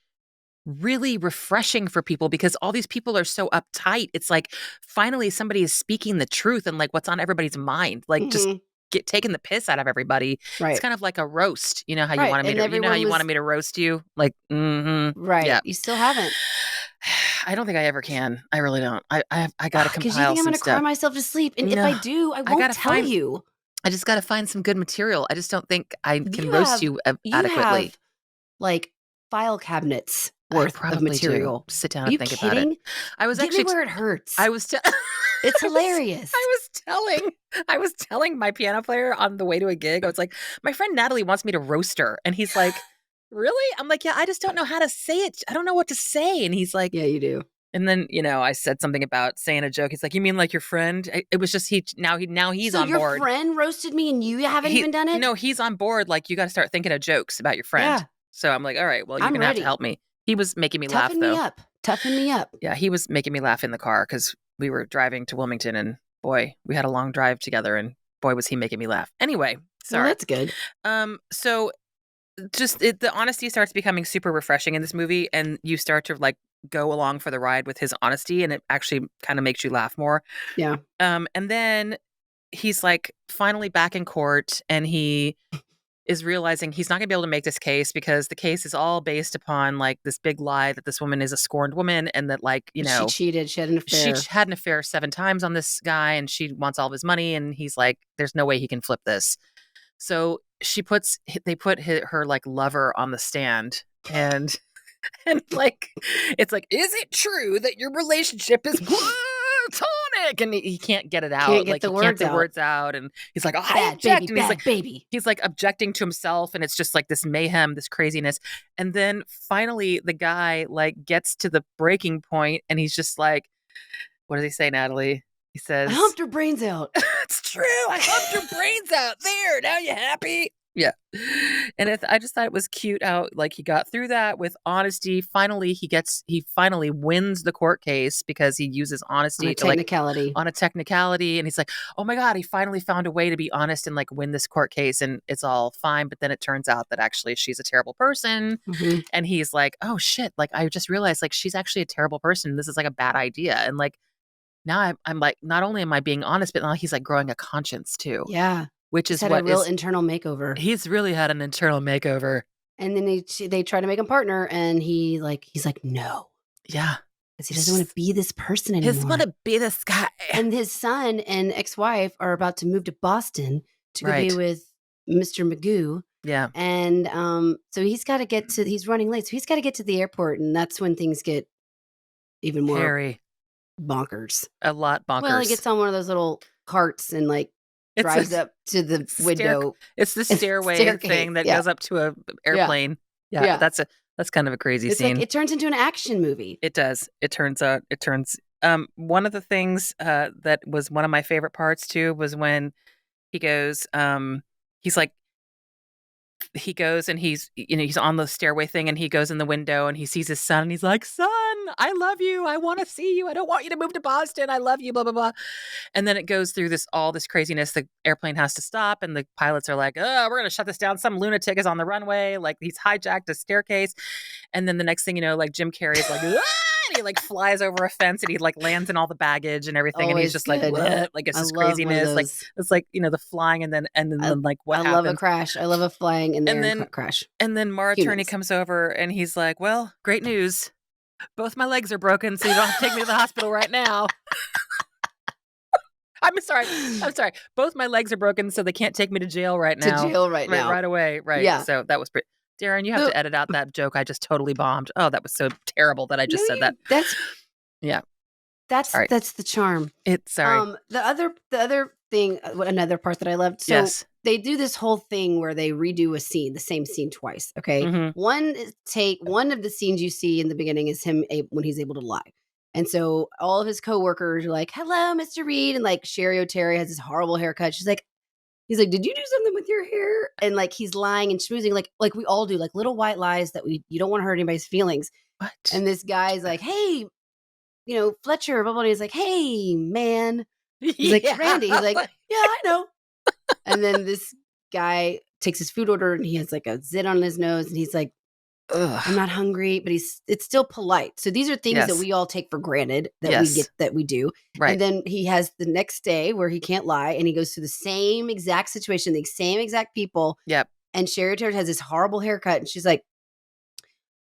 Speaker 1: really refreshing for people because all these people are so uptight. It's like finally somebody is speaking the truth and like what's on everybody's mind. Like just
Speaker 2: Hmm.
Speaker 1: get taking the piss out of everybody. It's
Speaker 2: Right.
Speaker 1: kind of like a roast.
Speaker 2: Right. And
Speaker 1: You know how
Speaker 2: everyone
Speaker 1: you wanted
Speaker 2: was
Speaker 1: me to roast you? Like,
Speaker 2: right.
Speaker 1: yeah.
Speaker 2: You still haven't.
Speaker 1: I don't think I ever can. I really don't. I got to
Speaker 2: Because you
Speaker 1: compile
Speaker 2: think I'm
Speaker 1: some
Speaker 2: going to cry
Speaker 1: stuff.
Speaker 2: myself to sleep. And if
Speaker 1: No,
Speaker 2: I do, I
Speaker 1: I got
Speaker 2: won't
Speaker 1: to
Speaker 2: tell
Speaker 1: find
Speaker 2: you.
Speaker 1: I just got to find some good material. I just don't think I can
Speaker 2: You
Speaker 1: roast
Speaker 2: have
Speaker 1: you
Speaker 2: you
Speaker 1: adequately.
Speaker 2: have like file cabinets
Speaker 1: I
Speaker 2: worth of
Speaker 1: probably do.
Speaker 2: material.
Speaker 1: Sit down
Speaker 2: Are
Speaker 1: and
Speaker 2: you
Speaker 1: think about it.
Speaker 2: kidding?
Speaker 1: I was
Speaker 2: Get me
Speaker 1: actually,
Speaker 2: where it hurts.
Speaker 1: I was,
Speaker 2: It's hilarious.
Speaker 1: I was telling my piano player on the way to a gig. I was like, my friend Natalie wants me to roast her, and he's like, really? I'm like, yeah. I just don't know how to say it. I don't know what to say, and he's like,
Speaker 2: Yeah, you do.
Speaker 1: And then, I said something about saying a joke. He's like, "You mean like your friend?" It was just now he's
Speaker 2: So
Speaker 1: on
Speaker 2: your
Speaker 1: board.
Speaker 2: friend roasted me and you haven't even done it?
Speaker 1: No, he's on board. Like, you got to start thinking of jokes about your friend.
Speaker 2: Yeah,
Speaker 1: So I'm like, all right, well, you're
Speaker 2: I'm
Speaker 1: gonna have to
Speaker 2: ready.
Speaker 1: help me. He was making me laugh
Speaker 2: Toughen me
Speaker 1: though.
Speaker 2: up. Toughen me up.
Speaker 1: Yeah, he was making me laugh in the car because we were driving to Wilmington, and boy, we had a long drive together, and boy, was he making me laugh. Anyway,
Speaker 2: Well,
Speaker 1: sorry.
Speaker 2: that's good.
Speaker 1: So just the honesty starts becoming super refreshing in this movie, and you start to like go along for the ride with his honesty, and it actually kind of makes you laugh more.
Speaker 2: Yeah.
Speaker 1: And then he's like finally back in court, and he is realizing he's not going to be able to make this case because the case is all based upon like this big lie that this woman is a scorned woman, and that like,
Speaker 2: She cheated. She had an
Speaker 1: she
Speaker 2: affair.
Speaker 1: had an affair 7 times on this guy, and she wants all of his money, and he's like, there's no way he can flip this. So they put her like lover on the stand, and and like it's like, is it true that your relationship is platonic? And he can't get it
Speaker 2: Can't
Speaker 1: out.
Speaker 2: get
Speaker 1: Like,
Speaker 2: the
Speaker 1: he can't
Speaker 2: words
Speaker 1: get the
Speaker 2: out.
Speaker 1: words out, and he's like, I
Speaker 2: Bad
Speaker 1: object.
Speaker 2: baby,
Speaker 1: And
Speaker 2: bad baby.
Speaker 1: he's like objecting to himself, and it's just like this mayhem, this craziness. And then finally the guy like gets to the breaking point, and he's just like, what does he say, Natalie? He
Speaker 2: I
Speaker 1: says,
Speaker 2: humped her brains out.
Speaker 1: it's true. I humped your brains out. There. Now you happy? Yeah. And I just thought it was cute how like he got through that with honesty. Finally, he finally wins the court case because he uses
Speaker 2: On
Speaker 1: honesty
Speaker 2: a
Speaker 1: to like
Speaker 2: technicality.
Speaker 1: on a technicality. And he's like, oh my God, he finally found a way to be honest and like win this court case, and it's all fine. But then it turns out that actually she's a terrible person.
Speaker 2: Mhm.
Speaker 1: And he's like, oh shit, like I just realized like she's actually a terrible person. This is like a bad idea. And like now I'm like, not only am I being honest, but now he's like growing a conscience too,
Speaker 2: Yeah.
Speaker 1: which
Speaker 2: He's
Speaker 1: is
Speaker 2: had a
Speaker 1: what
Speaker 2: real
Speaker 1: is
Speaker 2: internal makeover.
Speaker 1: he's really had an internal makeover.
Speaker 2: And then they try to make him partner, and he's like, no.
Speaker 1: Yeah.
Speaker 2: Because he doesn't want to be this person
Speaker 1: He doesn't
Speaker 2: anymore.
Speaker 1: want to be this guy.
Speaker 2: And his son and ex-wife are about to move to Boston to go be
Speaker 1: Right.
Speaker 2: with Mr. Magoo.
Speaker 1: Yeah.
Speaker 2: And so he's running late. So he's got to get to the airport. And that's when things get even more
Speaker 1: Harry.
Speaker 2: bonkers.
Speaker 1: A lot bonkers.
Speaker 2: Well, he gets on one of those little carts and like drives up to the window.
Speaker 1: It's the stairway
Speaker 2: Staircase,
Speaker 1: thing that
Speaker 2: yeah.
Speaker 1: goes up to a airplane. Yeah.
Speaker 2: Yeah.
Speaker 1: That's kind of a crazy
Speaker 2: It's
Speaker 1: scene.
Speaker 2: like it turns into an action movie.
Speaker 1: It does. It turns one of the things that was one of my favorite parts too was when he goes he's like he goes and he's on the stairway thing, and he goes in the window and he sees his son, and he's like, son, I love you. I want to see you. I don't want you to move to Boston. I love you, blah, blah, blah. And then it goes through all this craziness. The airplane has to stop, and the pilots are like, oh, we're going to shut this down. Some lunatic is on the runway. Like, he's hijacked a staircase. And then the next thing you know, like Jim Carrey is like, ah! And he like flies over a fence, and he like lands in all the baggage and everything. And he's
Speaker 2: Always
Speaker 1: just
Speaker 2: good.
Speaker 1: like, what? Like, it's
Speaker 2: I
Speaker 1: this
Speaker 2: love one of
Speaker 1: craziness. Like,
Speaker 2: those.
Speaker 1: it's like, the flying, and then like what
Speaker 2: I
Speaker 1: happens.
Speaker 2: love a crash. I love a flying in there
Speaker 1: And then-
Speaker 2: and crash.
Speaker 1: And then Mara Turney
Speaker 2: Humans.
Speaker 1: comes over, and he's like, well, great news. Both my legs are broken, so you don't have to take me to the hospital right now. I'm sorry. Both my legs are broken, so they can't take me to jail right now.
Speaker 2: To jail right now.
Speaker 1: Right away. Right.
Speaker 2: Yeah.
Speaker 1: So that was pretty. Darren, you have to edit out that joke I just totally bombed. Oh, that was so terrible that I just said that.
Speaker 2: That's
Speaker 1: Yeah.
Speaker 2: That's the charm.
Speaker 1: Sorry.
Speaker 2: The other thing, another part that I loved. So
Speaker 1: Yes.
Speaker 2: they do this whole thing where they redo the same scene twice. Okay,
Speaker 1: Mhm.
Speaker 2: one of the scenes you see in the beginning is him when he's able to lie, and so all of his coworkers are like, "Hello, Mr. Reed," and like Sherry O'Terry has this horrible haircut. He's like, "Did you do something with your hair?" And like he's lying and schmoozing, like we all do, like little white lies that you don't want to hurt anybody's feelings.
Speaker 1: What?
Speaker 2: And this guy's like, "Hey, Fletcher," blah, blah, blah. He's like, "Hey, man." He's like, "Randy." He's like, "Yeah, I know." And then this guy takes his food order, and he has like a zit on his nose, and he's like,
Speaker 1: Ugh.
Speaker 2: "I'm not hungry," but it's still polite. So these are things that
Speaker 1: Yes.
Speaker 2: we all take for granted that
Speaker 1: Yes.
Speaker 2: we do.
Speaker 1: Right.
Speaker 2: And then he has the next day where he can't lie, and he goes through the same exact situation, the same exact people.
Speaker 1: Yep.
Speaker 2: And Sherry Turd has this horrible haircut, and she's like,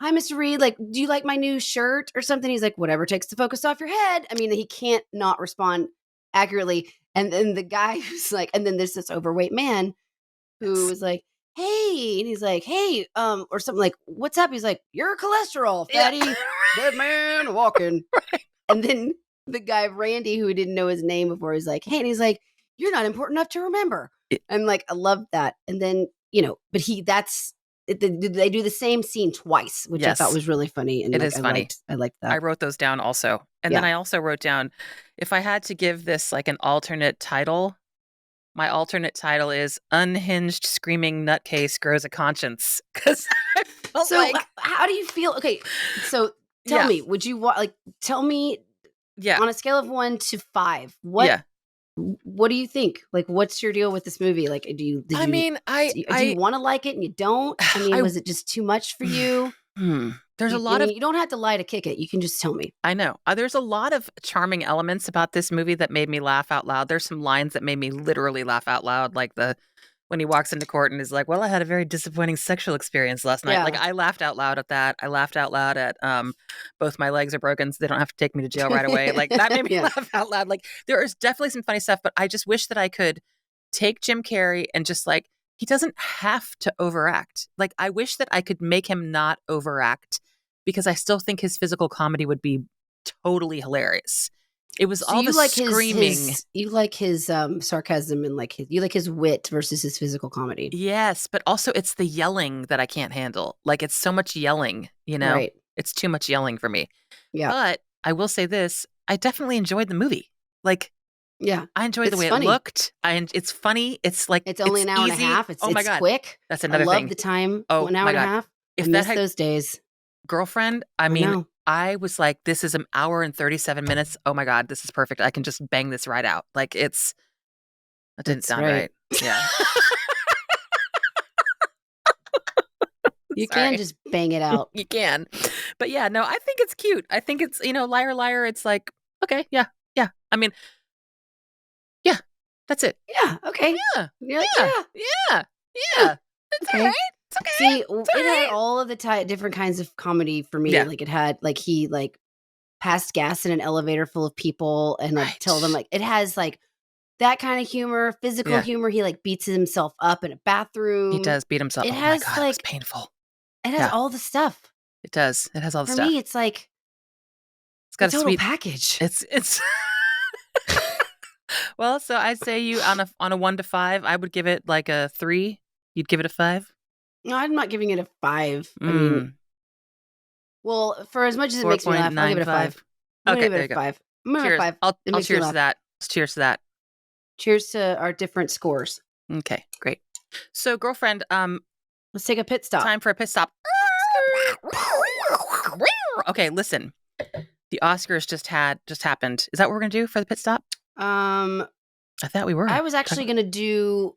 Speaker 2: "Hi, Mr. Reed. Like, do you like my new shirt or something?" He's like, "Whatever takes the focus off your head." I mean, he can't not respond accurately. And then the guy who's like, and then there's this overweight man who was like, "Hey," and he's like, "Hey," or something like, "What's up?" He's like, "You're cholesterol, fatty, dead man walking."
Speaker 1: Right.
Speaker 2: And then the guy Randy, who didn't know his name before, he's like, "Hey," and he's like, "You're not important enough to remember." And like, I love that. And then but that's they do the same scene twice, which I thought
Speaker 1: Yes,
Speaker 2: was really funny, and
Speaker 1: it
Speaker 2: like
Speaker 1: is funny.
Speaker 2: I liked
Speaker 1: I
Speaker 2: that.
Speaker 1: wrote those down also. And then
Speaker 2: Yeah.
Speaker 1: I also wrote down, if I had to give this like an alternate title, my alternate title is Unhinged Screaming Nutcase Grows a Conscience. Because I felt
Speaker 2: So
Speaker 1: like,
Speaker 2: how do you feel? Okay, so tell
Speaker 1: yeah,
Speaker 2: me, would you like tell me
Speaker 1: yeah,
Speaker 2: on a scale of 1 to 5,
Speaker 1: yeah.
Speaker 2: what do you think? Like, what's your deal with this movie? Like,
Speaker 1: I mean,
Speaker 2: do you want to like it and you don't? I mean,
Speaker 1: I,
Speaker 2: was it just too much for you?
Speaker 1: there's a
Speaker 2: I
Speaker 1: lot of,
Speaker 2: mean, you don't have to lie to kick it. You can just tell me.
Speaker 1: I know. There's a lot of charming elements about this movie that made me laugh out loud. There's some lines that made me literally laugh out loud, like when he walks into court and is like, "Well, I had a very disappointing sexual experience last night." Like
Speaker 2: Yeah.
Speaker 1: I laughed out loud at that. I laughed out loud at both my legs are broken, so they don't have to take me to jail right away. Like that made me
Speaker 2: Yeah.
Speaker 1: laugh out loud. Like there is definitely some funny stuff, but I just wish that I could take Jim Carrey and just like he doesn't have to overact. Like I wish that I could make him not overact because I still think his physical comedy would be totally hilarious. It was
Speaker 2: So
Speaker 1: all the
Speaker 2: you like
Speaker 1: screaming.
Speaker 2: his sarcasm and you like his wit versus his physical comedy.
Speaker 1: Yes, but also it's the yelling that I can't handle. Like it's so much yelling, you know?
Speaker 2: Right.
Speaker 1: It's too much yelling for me.
Speaker 2: Yeah.
Speaker 1: But I will say this, I definitely enjoyed the movie. Like
Speaker 2: Yeah.
Speaker 1: I enjoyed the
Speaker 2: It's
Speaker 1: way it
Speaker 2: funny.
Speaker 1: looked. It's funny. It's like
Speaker 2: It's only
Speaker 1: it's
Speaker 2: an hour and a
Speaker 1: easy.
Speaker 2: half.
Speaker 1: Oh my
Speaker 2: It's
Speaker 1: god.
Speaker 2: quick.
Speaker 1: That's
Speaker 2: I
Speaker 1: another
Speaker 2: love
Speaker 1: thing.
Speaker 2: the time.
Speaker 1: Oh
Speaker 2: 1 hour
Speaker 1: my
Speaker 2: and a
Speaker 1: god.
Speaker 2: half. I
Speaker 1: If that
Speaker 2: miss
Speaker 1: had
Speaker 2: those days.
Speaker 1: girlfriend, I
Speaker 2: I
Speaker 1: mean,
Speaker 2: know.
Speaker 1: I was like, this is an hour and 37 minutes. Oh my god, this is perfect. I can just bang this right out. Like that didn't
Speaker 2: That's
Speaker 1: sound
Speaker 2: right.
Speaker 1: right. Yeah.
Speaker 2: You can
Speaker 1: Sorry.
Speaker 2: just bang it out.
Speaker 1: You can. But yeah, no, I think it's cute. I think it's, liar, liar. It's like, okay, yeah, yeah. I mean, yeah, that's it.
Speaker 2: Yeah. Okay.
Speaker 1: Yeah,
Speaker 2: You're like,
Speaker 1: yeah,
Speaker 2: yeah.
Speaker 1: yeah,
Speaker 2: Yeah.
Speaker 1: yeah. It's all
Speaker 2: Okay.
Speaker 1: right. It's okay.
Speaker 2: See,
Speaker 1: It's all
Speaker 2: it had
Speaker 1: right.
Speaker 2: all of the different kinds of comedy for me.
Speaker 1: Yeah,
Speaker 2: Like it had like he like passed gas in an elevator full of people and like tell them
Speaker 1: right.
Speaker 2: like it has like that kind of humor, physical
Speaker 1: Yeah,
Speaker 2: humor. He like beats himself up in a
Speaker 1: he
Speaker 2: bathroom.
Speaker 1: does beat himself.
Speaker 2: It
Speaker 1: Oh my
Speaker 2: has
Speaker 1: God, it was
Speaker 2: like
Speaker 1: painful.
Speaker 2: it has
Speaker 1: Yeah,
Speaker 2: all the stuff.
Speaker 1: it does. It has all the
Speaker 2: For me,
Speaker 1: stuff.
Speaker 2: it's like
Speaker 1: It's
Speaker 2: the
Speaker 1: got a
Speaker 2: total
Speaker 1: sweet,
Speaker 2: package.
Speaker 1: it's, well, so I'd say you on a 1 to 5, I would give it like a 3. You'd give it a 5?
Speaker 2: No, I'm not giving it a 5. I mean,
Speaker 1: Mm,
Speaker 2: well, for as much as it makes me laugh, I'll give it a 5.
Speaker 1: 4.95.
Speaker 2: I'm gonna
Speaker 1: Okay,
Speaker 2: give
Speaker 1: there
Speaker 2: it
Speaker 1: you
Speaker 2: a
Speaker 1: go.
Speaker 2: 5. I'm gonna give it a
Speaker 1: Cheers.
Speaker 2: 5. It
Speaker 1: I'll
Speaker 2: makes me
Speaker 1: cheers to
Speaker 2: laugh.
Speaker 1: that. Cheers to that.
Speaker 2: Cheers to our different scores.
Speaker 1: Okay, great. So, girlfriend,
Speaker 2: Let's take a pit stop.
Speaker 1: time for a pit stop. Okay, listen. The Oscars just happened. Is that what we're gonna do for the pit stop?
Speaker 2: Um,
Speaker 1: I thought we were.
Speaker 2: I was actually gonna do.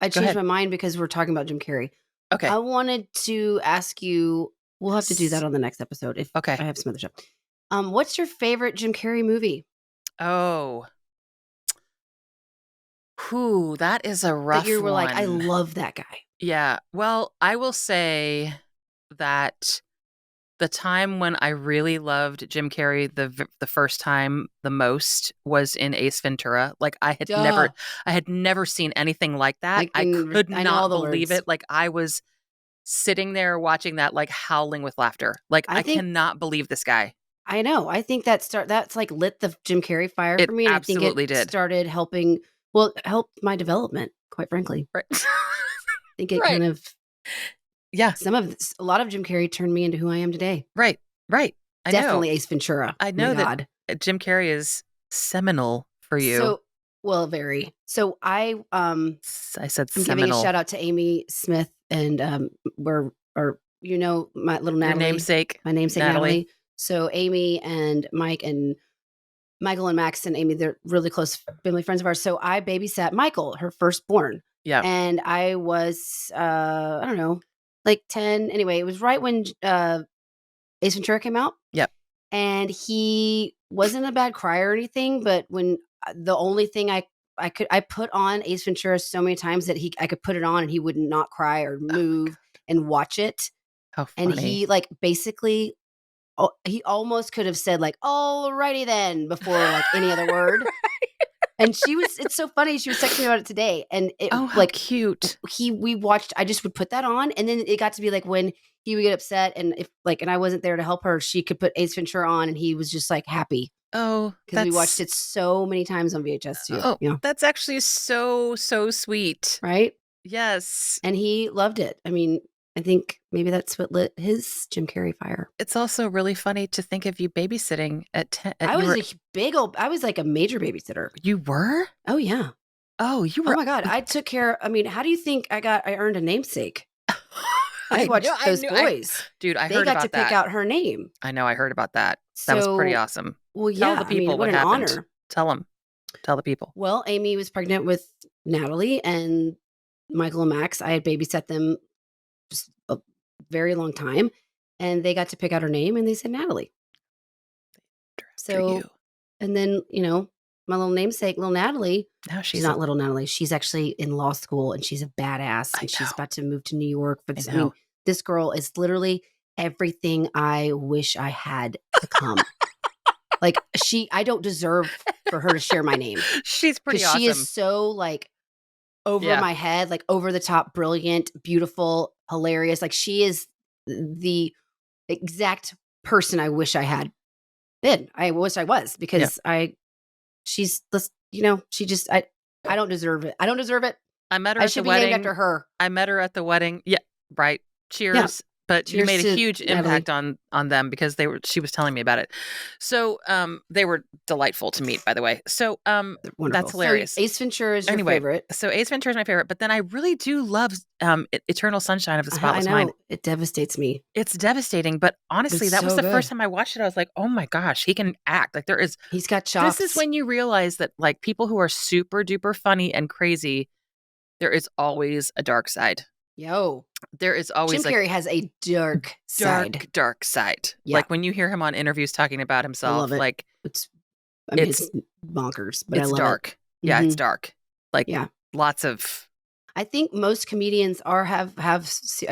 Speaker 2: I
Speaker 1: Go
Speaker 2: changed
Speaker 1: ahead.
Speaker 2: my mind because we're talking about Jim Carrey.
Speaker 1: Okay.
Speaker 2: I wanted to ask you. We'll have to do that
Speaker 1: S-
Speaker 2: on the next episode if
Speaker 1: Okay.
Speaker 2: I have some other stuff. What's your favorite Jim Carrey movie
Speaker 1: Oh. Whew, that is a
Speaker 2: that you
Speaker 1: rough
Speaker 2: were like, I
Speaker 1: one.
Speaker 2: love that guy?
Speaker 1: Yeah. Well, I will say that the time when I really loved Jim Carrey the first time the most was in Ace Ventura. Like
Speaker 2: Duh.
Speaker 1: I had never seen anything like that. I could
Speaker 2: I know all
Speaker 1: not
Speaker 2: the
Speaker 1: believe
Speaker 2: words.
Speaker 1: it. Like I was sitting there watching that like howling with laughter. Like
Speaker 2: I
Speaker 1: I
Speaker 2: think
Speaker 1: cannot believe this guy.
Speaker 2: I know. I think that's like lit the Jim Carrey fire
Speaker 1: It
Speaker 2: for me, and I think it
Speaker 1: absolutely did.
Speaker 2: started helping. Well, it helped my development. Quite frankly,
Speaker 1: Right.
Speaker 2: I think it
Speaker 1: Right.
Speaker 2: kind of
Speaker 1: Yeah.
Speaker 2: a lot of Jim Carrey turned me into who I am today.
Speaker 1: Right. Right. I know.
Speaker 2: Definitely Ace Ventura.
Speaker 1: I
Speaker 2: Oh my
Speaker 1: know that
Speaker 2: god.
Speaker 1: Jim Carrey is seminal for you.
Speaker 2: So well, very. So
Speaker 1: I said
Speaker 2: I'm giving a
Speaker 1: seminal.
Speaker 2: shout out to Amy Smith and we're or my little
Speaker 1: Your
Speaker 2: Natalie,
Speaker 1: namesake,
Speaker 2: my namesake
Speaker 1: Natalie.
Speaker 2: Natalie. So Amy and Mike and Michael and Max and Amy, they're really close family friends of ours. So I babysat Michael, her firstborn.
Speaker 1: Yeah.
Speaker 2: And I was I don't know, like 10. Anyway, it was right when Ace Ventura came out.
Speaker 1: Yep.
Speaker 2: And he wasn't a bad crier or anything, but when the only thing I put on Ace Ventura so many times that I could put it on and he would not cry or
Speaker 1: Oh my
Speaker 2: move
Speaker 1: God.
Speaker 2: and watch it.
Speaker 1: How
Speaker 2: And
Speaker 1: funny.
Speaker 2: he like basically he almost could have said like alrighty then before like any other word. And it's so funny. She was texting me about it today. And it
Speaker 1: Oh, how
Speaker 2: like
Speaker 1: cute.
Speaker 2: we watched, I just would put that on. And then it got to be like when he would get upset and if like, and I wasn't there to help her, she could put Ace Ventura on and he was just like happy
Speaker 1: Oh,
Speaker 2: because we watched it so many times on VHS too. Yeah.
Speaker 1: that's actually so, so sweet.
Speaker 2: Right.
Speaker 1: Yes.
Speaker 2: And he loved it. I mean, I think maybe that's what lit his Jim Carrey fire.
Speaker 1: It's also really funny to think of you babysitting at 10.
Speaker 2: I was like a major babysitter.
Speaker 1: You were?
Speaker 2: Oh, yeah.
Speaker 1: Oh, you
Speaker 2: Oh
Speaker 1: were.
Speaker 2: my God. I took care. I mean, how do you think I earned a namesake? I watched those boys.
Speaker 1: Dude, I
Speaker 2: they
Speaker 1: heard
Speaker 2: got
Speaker 1: about
Speaker 2: to pick
Speaker 1: that.
Speaker 2: out her name.
Speaker 1: I know. I heard about that. That was pretty
Speaker 2: So,
Speaker 1: awesome.
Speaker 2: well,
Speaker 1: Tell
Speaker 2: yeah.
Speaker 1: the people
Speaker 2: what
Speaker 1: what
Speaker 2: an
Speaker 1: happened.
Speaker 2: honor.
Speaker 1: Tell them. Tell the people.
Speaker 2: Well, Amy was pregnant with Natalie, and Michael and Max. I had babysat them just a very long time, and they got to pick out her name, and they said Natalie. So, and then, my little namesake, little Natalie,
Speaker 1: now
Speaker 2: she's not little Natalie. She's actually in law school, and she's a badass, and she's about to move to New York for this. I mean, this girl is literally everything I wish I had to come. Like, I don't deserve for her to share my name.
Speaker 1: She's pretty awesome.
Speaker 2: She is so like over my head, like over the top, brilliant, beautiful, hilarious. Like, she is the exact person I wish I had been. I wish I was, because she's this, she just, I don't deserve it. I don't deserve it.
Speaker 1: I met her
Speaker 2: I
Speaker 1: at
Speaker 2: should
Speaker 1: the
Speaker 2: be named
Speaker 1: wedding.
Speaker 2: after her.
Speaker 1: I met her at the wedding. Yeah, right. Cheers. Yeah. But you made a huge impact on them, because she was telling me about it. So they were delightful to meet, by the way. So that's hilarious.
Speaker 2: So Ace Ventura is your favorite.
Speaker 1: So Ace Ventura is my favorite, but then I really do love Eternal Sunshine of the Spotless Mind.
Speaker 2: It devastates me.
Speaker 1: It's devastating, but honestly, that was the first time I watched it. I was like, oh my gosh, he can act. Like,
Speaker 2: he's got chops.
Speaker 1: This is when you realize that, like, people who are super duper funny and crazy, there is always a dark side. There is always
Speaker 2: Jim Carrey has a dark
Speaker 1: side. Yeah. Like, when you hear him on interviews talking about himself,
Speaker 2: I love it.
Speaker 1: like,
Speaker 2: it's bonkers, but
Speaker 1: it's dark. Yeah, it's dark. Like, lots of.
Speaker 2: I think most comedians have. I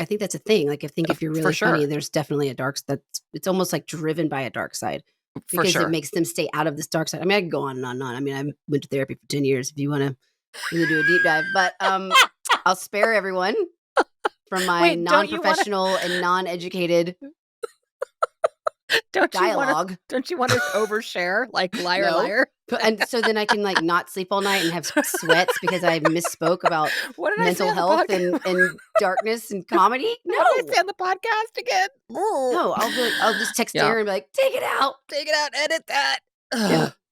Speaker 2: think that's a thing. Like, if you're really funny, there's definitely a dark. It's almost like driven by a dark side, because it makes them stay out of this dark side. I mean, I could go on and on and on. I mean, I went to therapy for 10 years. If you want to really do a deep dive, but I'll spare everyone from my non-professional and non-educated dialogue.
Speaker 1: Don't you want to overshare, like, liar?
Speaker 2: And so then I can, like, not sleep all night and have sweats because I misspoke about mental health and darkness and comedy. No,
Speaker 1: what did I say on the podcast again?
Speaker 2: No, I'll just text Darren and be like, take it out,
Speaker 1: edit that.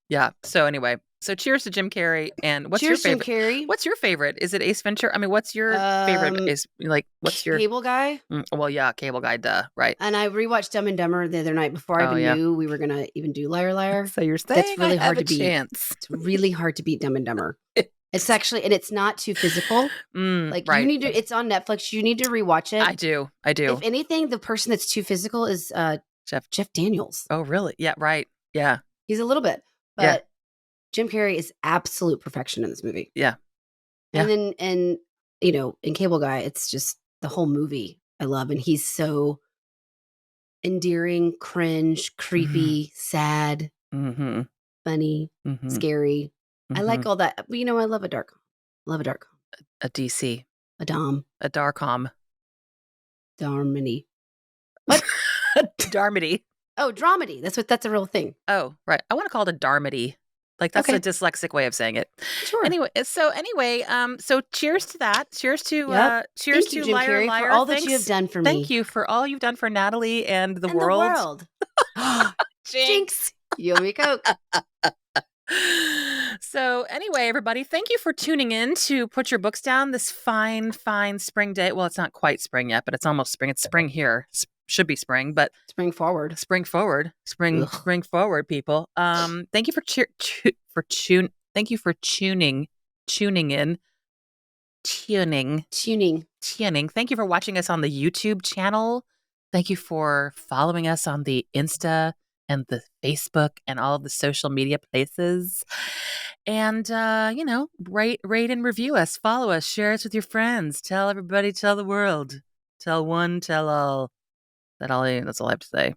Speaker 1: Yeah. So anyway. So cheers to Jim Carrey. And what's your favorite?
Speaker 2: Jim Carrey.
Speaker 1: What's your favorite? Is it Ace Ventura? I mean, what's your favorite? Is, like, what's your
Speaker 2: Cable Guy?
Speaker 1: Well, yeah, Cable Guy, duh, right.
Speaker 2: And I rewatched Dumb and Dumber the other night before I even knew we were gonna even do Liar Liar.
Speaker 1: So you're saying that's really hard to beat.
Speaker 2: It's really hard to beat Dumb and Dumber. It's actually, and it's not too physical. Like, you need to. It's on Netflix. You need to rewatch it.
Speaker 1: I do.
Speaker 2: If anything, the person that's too physical is Jeff Daniels.
Speaker 1: Oh, really? Yeah. Right. Yeah.
Speaker 2: He's a little bit, but Jim Carrey is absolute perfection in this movie.
Speaker 1: Yeah.
Speaker 2: And then, in Cable Guy, it's just the whole movie I love. And he's so endearing, cringe, creepy, sad, funny, scary. I like all that. I love a dark. A
Speaker 1: DC.
Speaker 2: A Dom.
Speaker 1: A Darkom.
Speaker 2: Darmony. What?
Speaker 1: Darmody.
Speaker 2: Oh, dramedy. That's a real thing.
Speaker 1: Oh, right. I want to call it a darmody. Like, that's a dyslexic way of saying it.
Speaker 2: Sure.
Speaker 1: Anyway, so cheers to that. Cheers to
Speaker 2: Thank you, Jim
Speaker 1: Liar
Speaker 2: Carrey,
Speaker 1: Liar.
Speaker 2: for all that you have done for me.
Speaker 1: Thank you for all you've done for Natalie and the world.
Speaker 2: Jinx. You owe me a Coke.
Speaker 1: So anyway, everybody, thank you for tuning in to Put Your Books Down this fine spring day. Well, it's not quite spring yet, but it's almost spring. It's spring here. Should be spring, but
Speaker 2: spring forward,
Speaker 1: spring forward, people. Thank you for thank you for tuning in. Thank you for watching us on the YouTube channel. Thank you for following us on the Insta and the Facebook and all of the social media places. And rate and review us, follow us, share us with your friends, tell everybody, tell the world, tell one, tell all. That's all I have to say.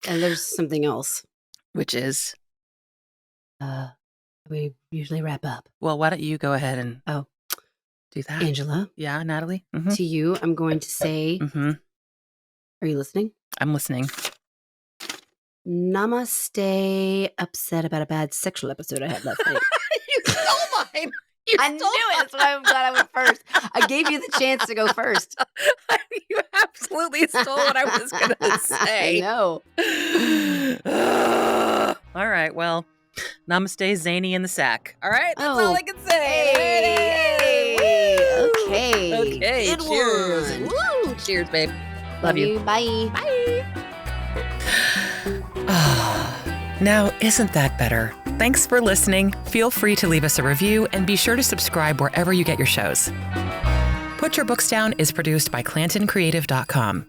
Speaker 2: And there's something else.
Speaker 1: Which is?
Speaker 2: We usually wrap up.
Speaker 1: Well, why don't you go ahead and do that?
Speaker 2: Angela.
Speaker 1: Yeah, Natalie?
Speaker 2: To you, I'm going to say, are you listening?
Speaker 1: I'm listening.
Speaker 2: Namaste, upset about a bad sexual episode I had last night.
Speaker 1: You stole mine.
Speaker 2: I knew it. That's why I'm glad I went first. I gave you the chance to go first.
Speaker 1: You absolutely stole what I was going to say.
Speaker 2: I know.
Speaker 1: All right. Well, namaste, Zany in the sack. All right. That's all I can say.
Speaker 2: Hey. Okay.
Speaker 1: Okay.
Speaker 2: Good
Speaker 1: Cheers.
Speaker 2: one.
Speaker 1: Woo. Cheers, babe.
Speaker 2: Love you. Bye.
Speaker 1: Bye. Now, isn't that better? Thanks for listening. Feel free to leave us a review and be sure to subscribe wherever you get your shows. Put Your Books Down is produced by ClantonCreative.com.